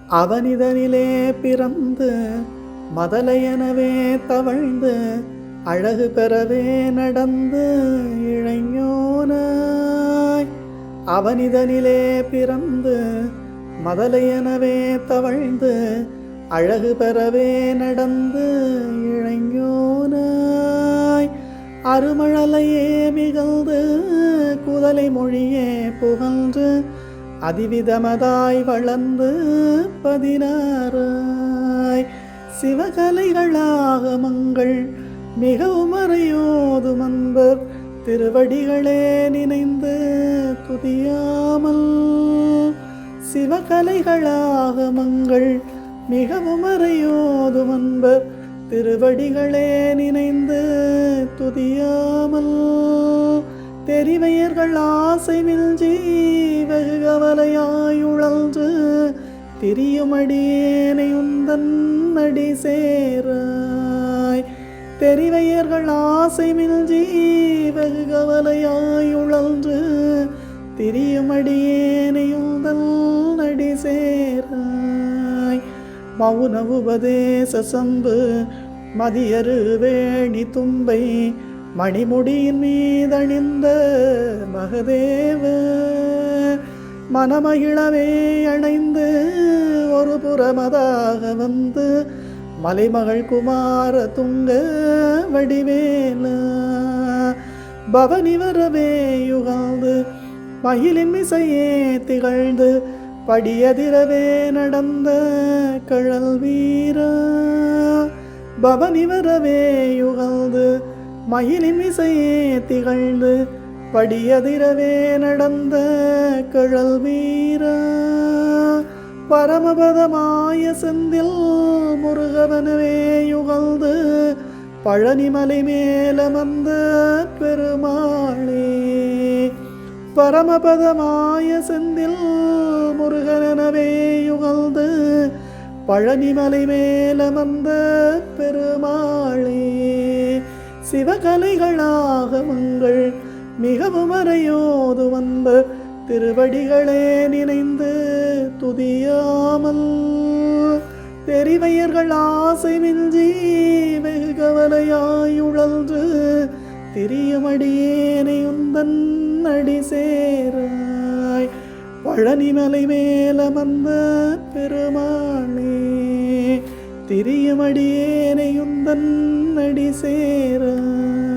அவனிதனிலே பிறந்து மதலையெனவே தவழ்ந்து அழகு பெறவே நடந்து இளைஞனாய். அவனிதனிலே பிறந்து மதலையெனவே தவழ்ந்து அழகு பெறவே நடந்து இளைஞனாய். அருமழலையே மிகழ்ந்து குதலை மொழியே புகழ்ந்து அதிவிதமதாய் வளர்ந்து 16 சிவகலைகளாகமங்கள் மிகவும் அறையோதும் அன்பர் திருவடிகளே நினைந்து துதியாமல். சிவகலைகளாகமங்கள் மிகவும் அறையோதும் அன்பர் திருவடிகளே நினைந்து துதியாமல். தெரிவையர்கள் ஆசை மில்ஜி வெகு கவலையாயுழன்று திரியுமடியேனை உந்தன் அடி சேராய். தெரிவையர்கள் ஆசை மில்ஜி வெகு கவலையாயுழன்று திரியுமடியேனை உந்தன் அடி சேராய். மௌன உபதேச சம்பு மதியரு வேணி தும்பை மணிமுடியின் மீதணிந்த மகதேவ மனமகிழவே அணைந்து ஒரு புறமதாக வந்து மலைமகள் குமார துங்க வடிவேல பவனி வரவே யுகாந்து மயிலின் மிசையே திகழ்ந்து படியதிரவே நடந்த கழல் வீரா. பவனி வரவே யுகாந்து மயிலின் மிசையே திகழ்ந்து படியதிரவே நடந்த கழல் வீரா. பரமபதமாய செந்தில் முருகவனவே யுகழ்ந்து பழனிமலை மேலமர்ந்த பெருமாளே. பரமபதமாய செந்தில் முருகனவே யுகழ்ந்து பழனிமலை மேலமர்ந்த பெருமாளே. சிவகலைகளாகமங்கள் மிகவும் அறையோது வந்த திருவடிகளே நினைந்து துதியாமல். தெரிவையர்கள் ஆசை மில்ஜி வெகு கவலையாயுழன்று திரியுமடியேனை உந்தன் அடி சேராய். பழனிமலை மேலமர்ந்த பெருமாளே திரியுமடியேனை உந்தன் அடி சேராய்.